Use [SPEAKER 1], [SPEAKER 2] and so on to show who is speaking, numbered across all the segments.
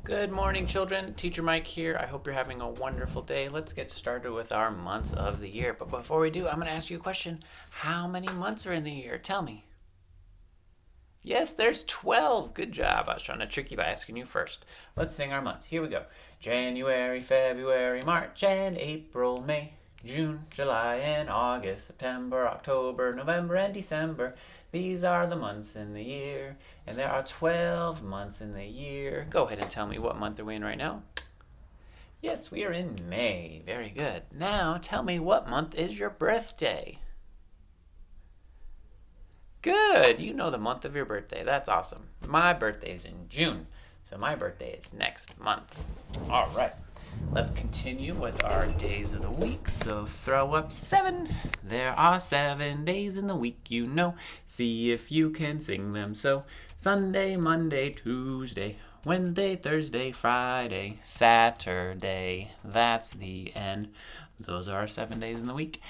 [SPEAKER 1] Good morning, children. Teacher Mike here. I hope you're having a wonderful day. Let's get started with our months of the year. But before we do, I'm going to ask you a question. How many months are in the year? Tell me. Yes, there's 12. Good job. I was trying to trick you by asking you first. Let's sing our months. Here we go. January, February, March, and April, May, June, July, and August, September, October, November, and December. These are the months in the year, and there are 12 months in the year. Go ahead and tell me, what month are we in right now? Yes, we are in May. Very good. Now tell me, what month is your birthday? Good. You know the month of your birthday. That's awesome. My birthday is in June, so my birthday is next month. All right. Let's continue with our days of the week. So throw up 7. There are 7 days in the week, you know. See if you can sing them. So Sunday, Monday, Tuesday, Wednesday, Thursday, Friday, Saturday. That's the end. Those are our 7 days in the week.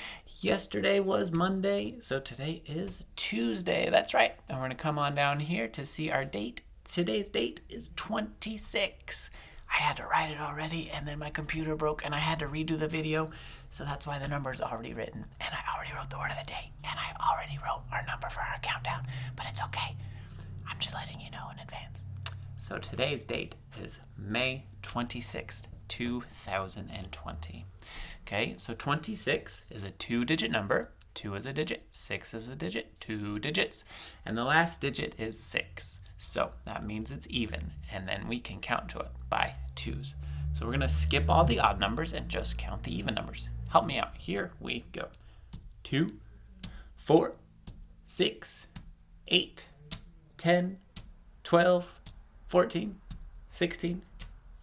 [SPEAKER 1] Yesterday was Monday, so today is Tuesday. That's right. And we're going to come on down here to see our date. Today's date is 26. I had to write it already, and then my computer broke, and I had to redo the video, so that's why the number is already written, and I already wrote the word of the day, and I already wrote our number for our countdown, but it's okay. I'm just letting you know in advance. So today's date is May 26th, 2020. Okay, so 26 is a 2-digit number. 2 is a digit, 6 is a digit, 2 digits, and the last digit is 6. So that means it's even, and then we can count to it by 2s. So we're going to skip all the odd numbers and just count the even numbers. Help me out. Here we go. 2, 4, 6, 8, 10, 12, 14, 16,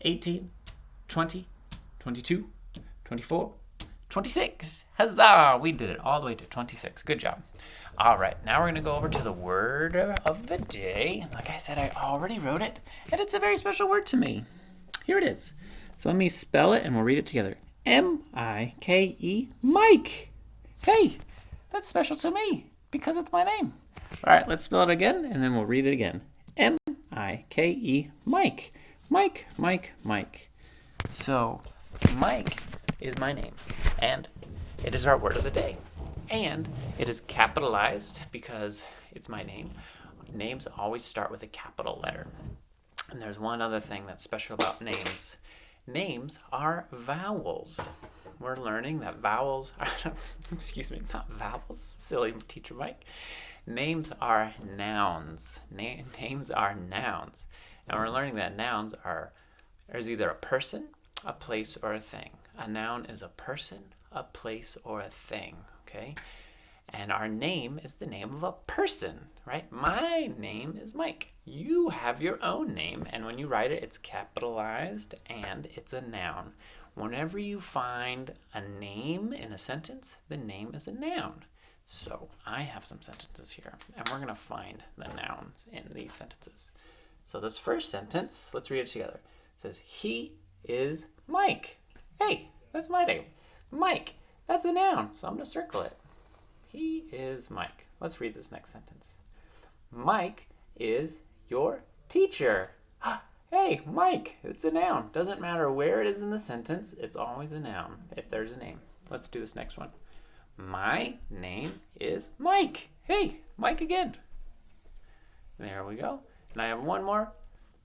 [SPEAKER 1] 18, 20, 22, 24, 26. Huzzah! We did it all the way to 26. Good job. All right, now we're going to go over to the word of the day. Like I said, I already wrote it, and it's a very special word to me. Here it is. So let me spell it, and we'll read it together. M-I-K-E, Mike. Hey, that's special to me because it's my name. All right, let's spell it again, and then we'll read it again. M-I-K-E, Mike. Mike, Mike, Mike. So Mike is my name, and it is our word of the day. And it is capitalized because it's my name. Names always start with a capital letter. And there's one other thing that's special about names. Names are vowels. We're learning that vowels are, not vowels, silly teacher Mike. Names are nouns. Names are nouns. And we're learning that nouns is either a person, a place, or a thing. A noun is a person, a place, or a thing. Okay, and our name is the name of a person, right? My name is Mike. You have your own name, and when you write it, it's capitalized and it's a noun. Whenever you find a name in a sentence, the name is a noun. So I have some sentences here, and we're going to find the nouns in these sentences. So this first sentence, let's read it together. It says, he is Mike. Hey, that's my name. Mike. That's a noun, so I'm going to circle it. He is Mike. Let's read this next sentence. Mike is your teacher. Hey, Mike, it's a noun. Doesn't matter where it is in the sentence, it's always a noun if there's a name. Let's do this next one. My name is Mike. Hey, Mike again. There we go. And I have one more.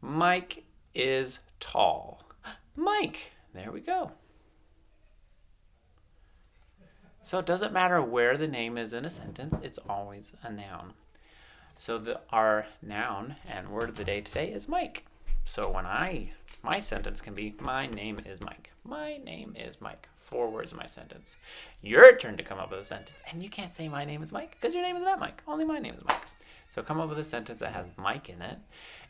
[SPEAKER 1] Mike is tall. Mike. There we go. So it doesn't matter where the name is in a sentence, it's always a noun. So our noun and word of the day today is Mike. So my sentence can be, my name is Mike. My name is Mike. 4 words in my sentence. Your turn to come up with a sentence. And you can't say my name is Mike because your name is not Mike. Only my name is Mike. So come up with a sentence that has Mike in it.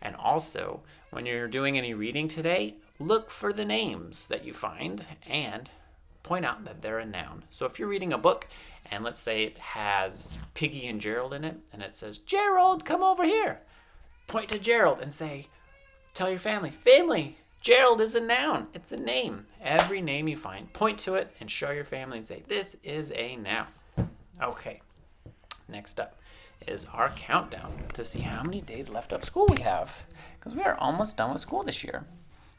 [SPEAKER 1] And also, when you're doing any reading today, look for the names that you find and point out that they're a noun. So if you're reading a book and let's say it has Piggy and Gerald in it and it says, Gerald, come over here. Point to Gerald and say, tell your family, Gerald is a noun. It's a name. Every name you find, point to it and show your family and say, this is a noun. Okay, next up is our countdown to see how many days left of school we have because we are almost done with school this year.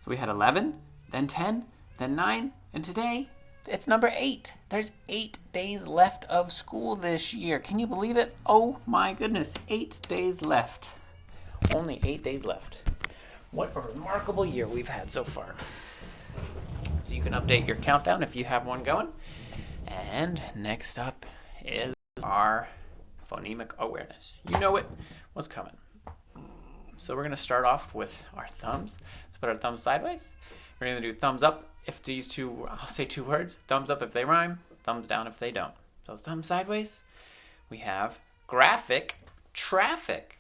[SPEAKER 1] So we had 11, then 10, then 9, and today it's number 8. There's 8 days left of school this year. Can you believe it? Oh my goodness, 8 days left. Only 8 days left. What a remarkable year we've had so far. So you can update your countdown if you have one going. And next up is our phonemic awareness. You know what's coming. So we're going to start off with our thumbs. Let's put our thumbs sideways. We're going to do thumbs up if these two, I'll say 2 words. Thumbs up if they rhyme, thumbs down if they don't. So thumbs sideways. We have graphic, traffic.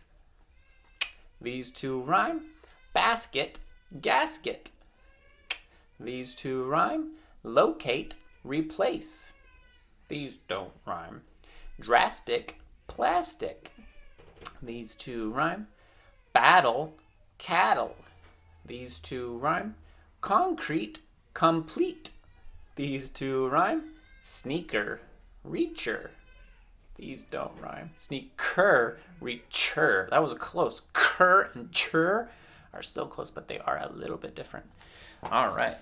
[SPEAKER 1] These 2 rhyme. Basket, gasket. These 2 rhyme. Locate, replace. These don't rhyme. Drastic, plastic. These 2 rhyme. Battle, cattle. These 2 rhyme. Concrete, complete. These 2 rhyme. Sneaker, reacher. These don't rhyme. Sneaker, reacher. That was close. Cur and chur are so close, but they are a little bit different. All right.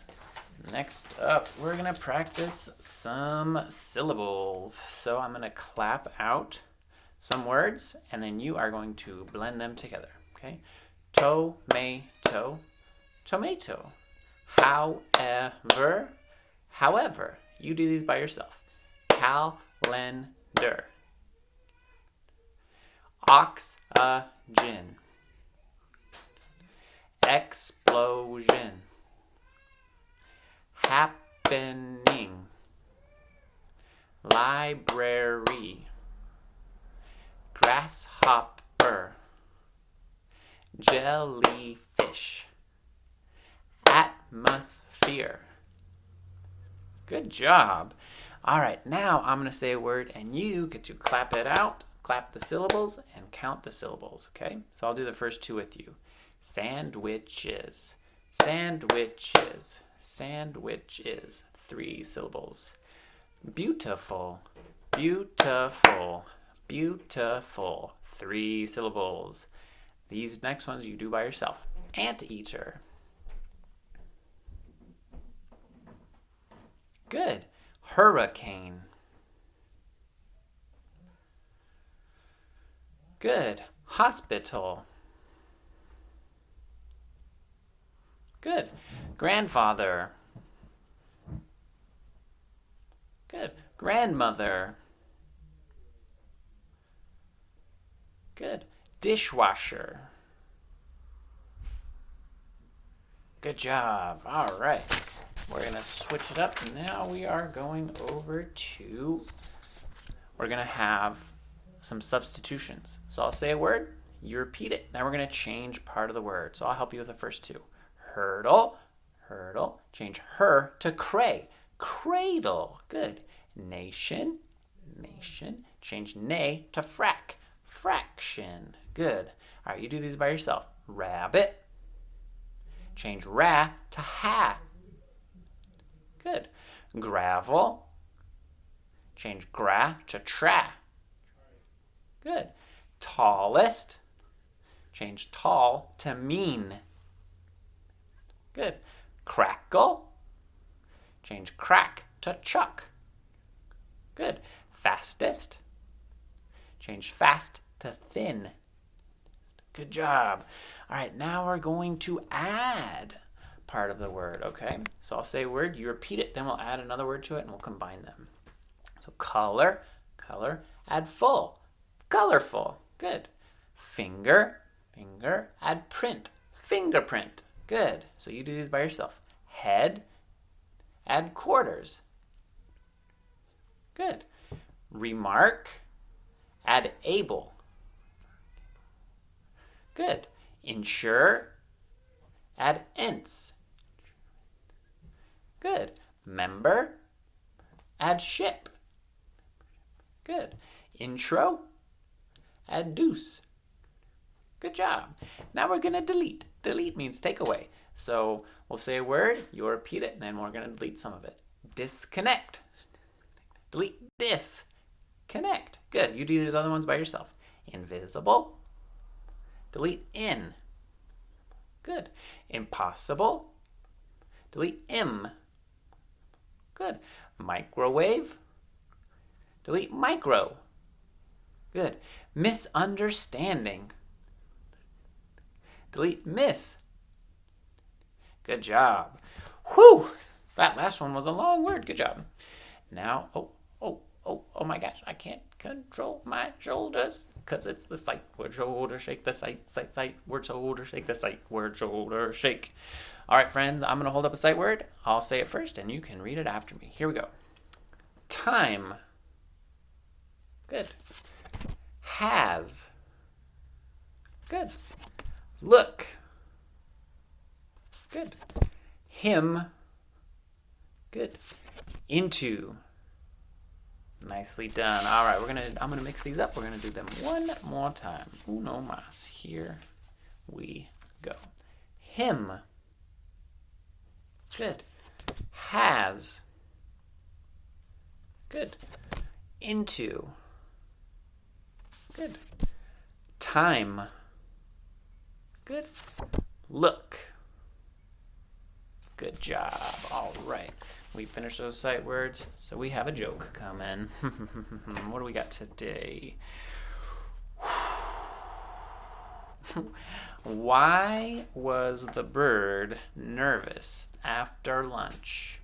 [SPEAKER 1] Next up, we're going to practice some syllables. So I'm going to clap out some words, and then you are going to blend them together. Okay? Tomato, tomato. However. You do these by yourself. Calendar. Oxygen. Explosion. Happening. Library. Grasshopper. Jellyfish. Atmosphere. Good job. All right, now I'm going to say a word and you get to clap it out, clap the syllables, and count the syllables, okay? So I'll do the first 2 with you. Sandwiches, sandwiches, sandwiches. 3 syllables. Beautiful, beautiful, beautiful. 3 syllables. These next ones you do by yourself. Anteater. Good. Hurricane. Good. Hospital. Good. Grandfather. Good. Grandmother. Good. Dishwasher. Good job. All right. We're going to switch it up. Now we are going over to, we're going to have some substitutions. So I'll say a word, you repeat it. Now we're going to change part of the word. So I'll help you with the first 2. Hurdle, hurdle. Change her to cray. Cradle. Good. Nation, nation. Change nay to frack. Fraction. Good. All right, you do these by yourself. Rabbit. Change ra to ha. Good. Gravel. Change gra to tra. Good. Tallest. Change tall to mean. Good. Crackle. Change crack to chuck. Good. Fastest. Change fast to thin. Good job. All right, now we're going to add part of the word, okay? So I'll say a word, you repeat it, then we'll add another word to it and we'll combine them. So color, color, add full, colorful, good. Finger, finger, add print, fingerprint, good. So you do these by yourself. Head, add quarters, good. Remark, add able, good. Insure, add ence, good. Member, add ship, good. Intro, add deuce, good job. Now we're gonna delete. Delete means take away. So we'll say a word, you'll repeat it, and then we're gonna delete some of it. Disconnect, delete dis, connect, good. You do these other ones by yourself. Invisible, delete in, good. Impossible, Delete M. Good. Microwave. Delete micro. Good. Misunderstanding. Delete miss. Good job. Whew! That last one was a long word. Good job. Now, oh my gosh, I can't control my shoulders because it's the sight word shoulder shake, the sight word shoulder shake, the sight word shoulder shake. All right, friends, I'm going to hold up a sight word. I'll say it first and you can read it after me. Here we go. Time. Good. Has. Good. Look. Good. Him. Good. Into. Nicely done. All right, I'm gonna mix these up. We're gonna do them one more time. Uno mas. Here we go. Him. Good. Has. Good. Into. Good. Time. Good. Look. Good job. All right. We finished those sight words, so we have a joke coming. What do we got today? Why was the bird nervous after lunch?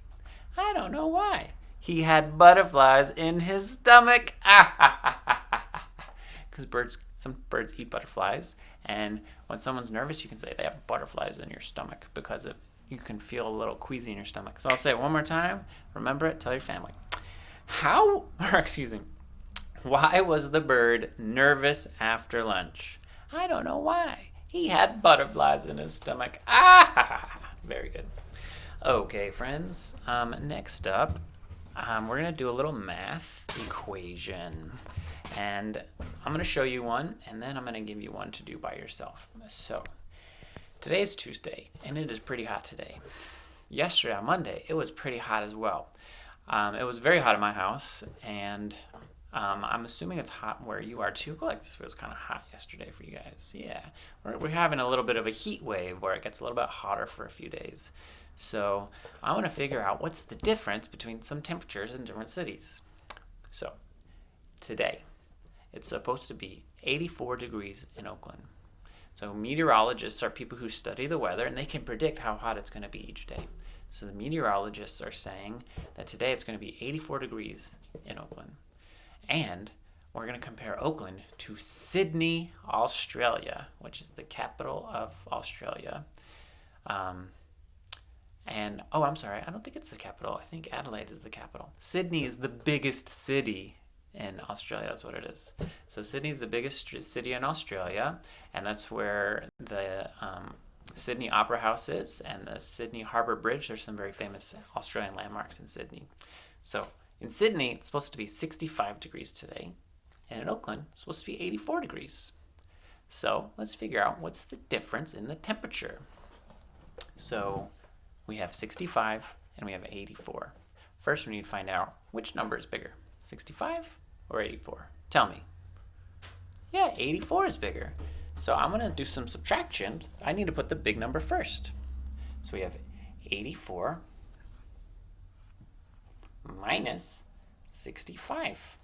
[SPEAKER 1] I don't know why. He had butterflies in his stomach. Because some birds eat butterflies, and when someone's nervous, you can say they have butterflies in your stomach because you can feel a little queasy in your stomach. So I'll say it one more time. Remember it. Tell your family. Why was the bird nervous after lunch? I don't know why. He had butterflies in his stomach. Very good. Okay, friends. Next up, we're going to do a little math equation. And I'm going to show you one, and then I'm going to give you one to do by yourself. So, today is Tuesday, and it is pretty hot today. Yesterday, on Monday, it was pretty hot as well. It was very hot in my house, and I'm assuming it's hot where you are too. Like this feels kind of hot yesterday for you guys. Yeah, we're having a little bit of a heat wave where it gets a little bit hotter for a few days. So I want to figure out what's the difference between some temperatures in different cities. So today, it's supposed to be 84 degrees in Oakland. So meteorologists are people who study the weather, and they can predict how hot it's going to be each day. So the meteorologists are saying that today it's going to be 84 degrees in Oakland. And we're going to compare Oakland to Sydney, Australia, which is the capital of Australia. I'm sorry, I don't think it's the capital. I think Adelaide is the capital. Sydney is the biggest city in Australia. That's what it is. So Sydney is the biggest city in Australia, and that's where the Sydney Opera House is, and the Sydney Harbour Bridge. There's some very famous Australian landmarks in Sydney. So in Sydney, it's supposed to be 65 degrees today, and in Oakland, it's supposed to be 84 degrees. So let's figure out what's the difference in the temperature. So we have 65 and we have 84. First, we need to find out which number is bigger, 65 or 84. Tell me. Yeah, 84 is bigger. So I'm going to do some subtractions. I need to put the big number first. So we have 84 minus 65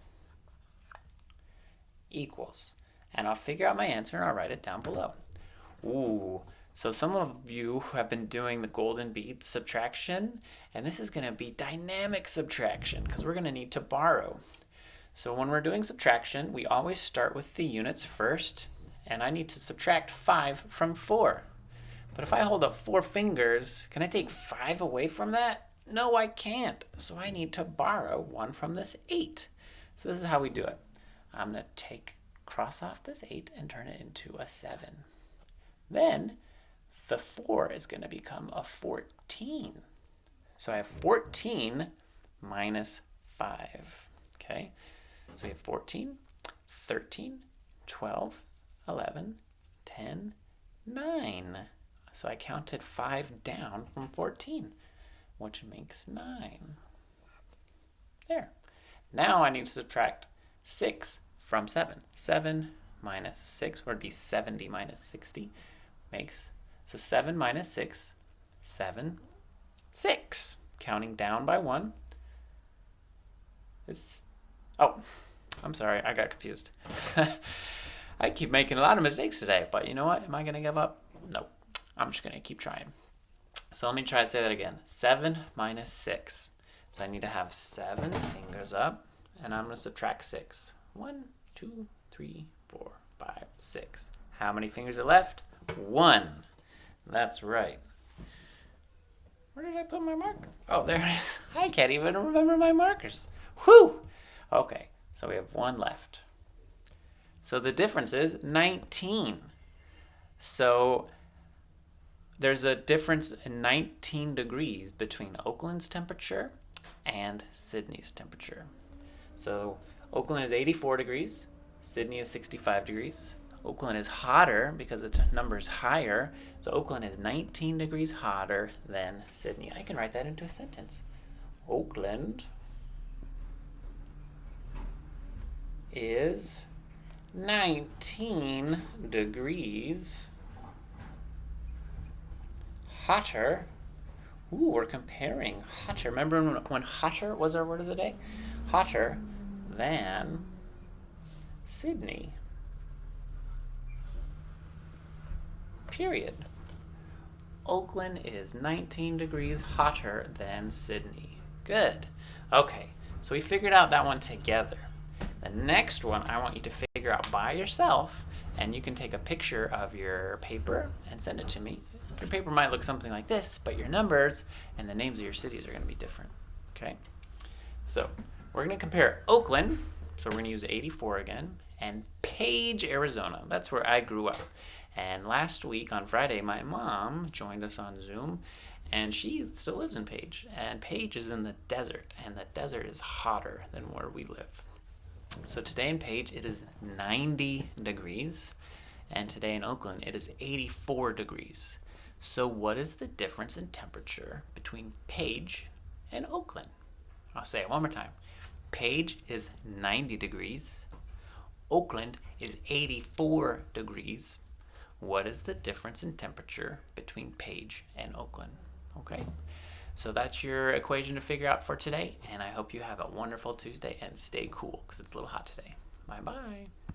[SPEAKER 1] equals. And I'll figure out my answer and I'll write it down below. Ooh, so some of you have been doing the golden bead subtraction, and this is going to be dynamic subtraction because we're going to need to borrow. So when we're doing subtraction, we always start with the units first, and I need to subtract 5 from 4. But if I hold up 4 fingers, can I take 5 away from that? No, I can't. So I need to borrow 1 from this 8. So this is how we do it. I'm going to cross off this 8 and turn it into a 7. Then the 4 is going to become a 14. So I have 14 minus 5. Okay? So we have 14, 13, 12, 11, 10, 9. So I counted 5 down from 14, which makes 9. There. Now I need to subtract 6 from 7. 7 minus 6 would be 70 minus 60 makes, so 7 minus 6, 7. 6. Counting down by 1 is... Oh, I'm sorry, I got confused. I keep making a lot of mistakes today, but you know what? Am I going to give up? Nope. I'm just going to keep trying. So let me try to say that again. 7 minus 6. So I need to have 7 fingers up, and I'm going to subtract 6. 1, 2, 3, 4, 5, 6. How many fingers are left? 1. That's right. Where did I put my marker? Oh, there it is. I can't even remember my markers. Whew! Okay, so we have 1 left. So the difference is 19. So there's a difference in 19 degrees between Oakland's temperature and Sydney's temperature. So Oakland is 84 degrees, Sydney is 65 degrees. Oakland is hotter because the number is higher, so Oakland is 19 degrees hotter than Sydney. I can write that into a sentence. Oakland is 19 degrees hotter. Ooh, we're comparing hotter. Remember when hotter was our word of the day? Hotter than Sydney. Period. Oakland is 19 degrees hotter than Sydney. Good. Okay, so we figured out that one together. The next one I want you to figure out by yourself, and you can take a picture of your paper and send it to me. Your paper might look something like this, but your numbers and the names of your cities are going to be different. Okay? So we're going to compare Oakland, so we're going to use 84 again, and Page, Arizona. That's where I grew up. And last week on Friday, my mom joined us on Zoom, and she still lives in Page. And Page is in the desert, and the desert is hotter than where we live. So today in Page, it is 90 degrees, and today in Oakland, it is 84 degrees. So what is the difference in temperature between Page and Oakland? I'll say it one more time. Page is 90 degrees. Oakland is 84 degrees. What is the difference in temperature between Page and Oakland? Okay, so that's your equation to figure out for today, and I hope you have a wonderful Tuesday and stay cool because it's a little hot today. Bye-bye.